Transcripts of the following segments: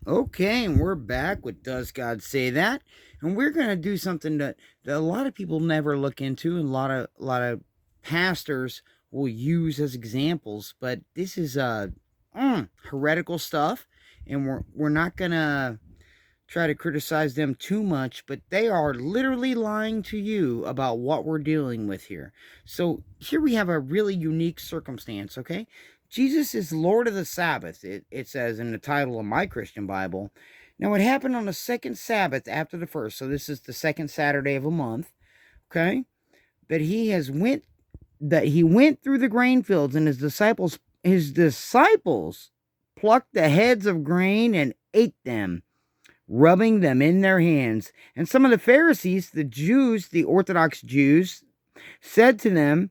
Okay, and we're back with Does God Say That? And we're going to do something that a lot of people never look into, and a lot of pastors will use as examples, but this is heretical stuff, and we're not going to try to criticize them too much, but they are literally lying to you about what we're dealing with here. So here we have a really unique circumstance, okay? Jesus is Lord of the Sabbath, it says in the title of my Christian Bible. Now, it happened on the second Sabbath after the first, so this is the second Saturday of a month, okay? That he went through the grain fields, and his disciples plucked the heads of grain and ate them, rubbing them in their hands. And some of the Pharisees, the Jews, the Orthodox Jews, said to them,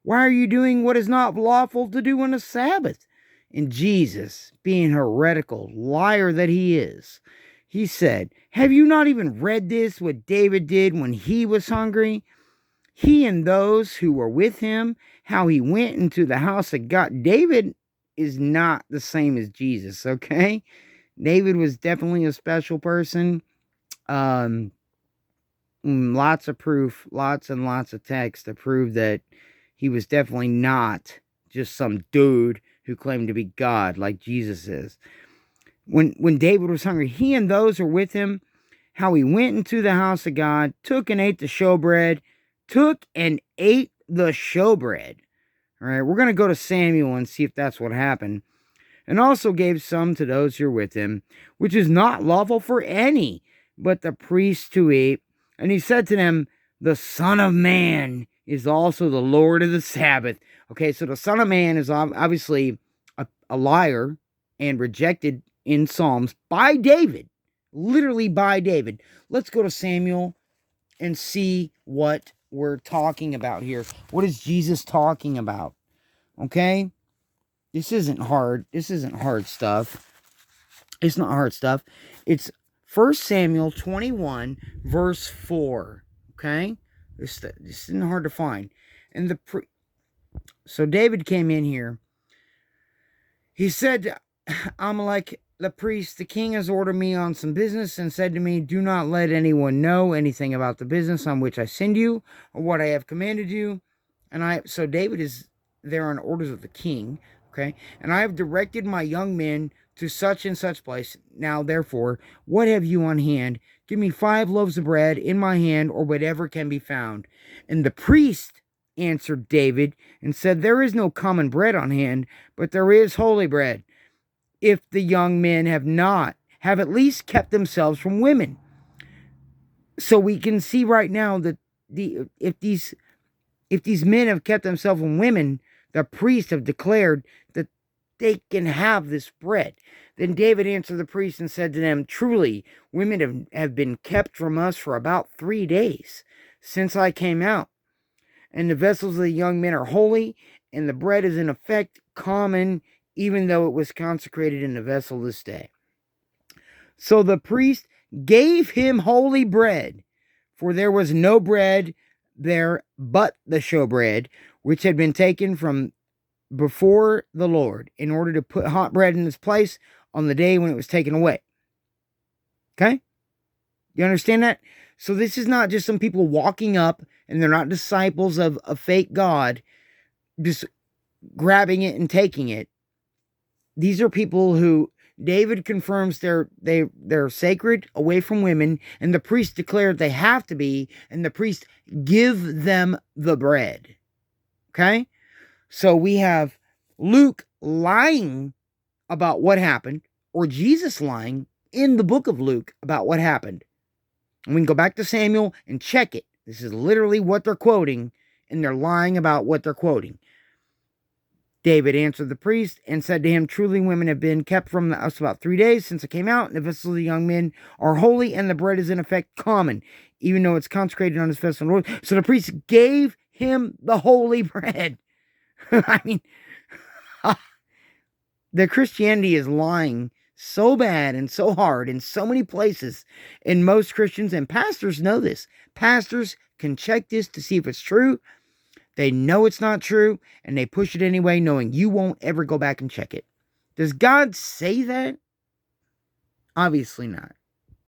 "Why are you doing what is not lawful to do on a Sabbath?" And Jesus, being heretical liar that he is, he said, "Have you not even read this, what David did when he was hungry? He and those who were with him, how he went into the house of God." David is not the same as Jesus, okay? David was definitely a special person. Um, Lots of proof, lots and lots of text to prove that he was definitely not just some dude who claimed to be God like Jesus is. When David was hungry, he and those who were with him, how he went into the house of God, took and ate the showbread. All right, we're going to go to Samuel and see if that's what happened. And also gave some to those who were with him, which is not lawful for any but the priests to eat. And he said to them, "The Son of Man is also the Lord of the Sabbath." Okay, so the Son of Man is obviously a liar and rejected in Psalms by David, literally by David. Let's go to Samuel and see what we're talking about here. What is Jesus talking about? Okay? This isn't hard. This isn't hard stuff. It's not hard stuff. It's 1 Samuel 21, verse 4. Okay? This isn't hard to find. And so David came in here. He said to Amalek the priest, "The king has ordered me on some business and said to me, 'Do not let anyone know anything about the business on which I send you or what I have commanded you.'" So David is there on orders of the king, okay? "And I have directed my young men to such and such place. Now, therefore, what have you on hand? Give me 5 loaves of bread in my hand, or whatever can be found." And the priest answered David and said, "There is no common bread on hand, but there is holy bread. If the young men have at least kept themselves from women." So we can see right now that if these men have kept themselves from women, the priests have declared that they can have this bread. Then David answered the priest and said to them, "Truly, women have been kept from us for about 3 days since I came out. And the vessels of the young men are holy, and the bread is in effect common, even though it was consecrated in the vessel this day." So the priest gave him holy bread, for there was no bread there but the showbread, which had been taken from before the Lord, in order to put hot bread in its place on the day when it was taken away. Okay? You understand that? So this is not just some people walking up, and they're not disciples of a fake God, just grabbing it and taking it. These are people who David confirms they're sacred, away from women, and the priest declared they have to be, and the priest give them the bread. Okay? So we have Luke lying about what happened, or Jesus lying in the book of Luke about what happened. And we can go back to Samuel and check it. This is literally what they're quoting, and they're lying about what they're quoting. David answered the priest and said to him, "Truly, women have been kept from us about 3 days since I came out, and the vessels of the young men are holy, and the bread is in effect common, even though it's consecrated on his vessel." So the priest gave him the holy bread. I mean, the Christianity is lying so bad and so hard in so many places, and most Christians and pastors know this. Pastors can check this to see if it's true. They know it's not true, and they push it anyway, knowing you won't ever go back and check it. Does God say that? Obviously not.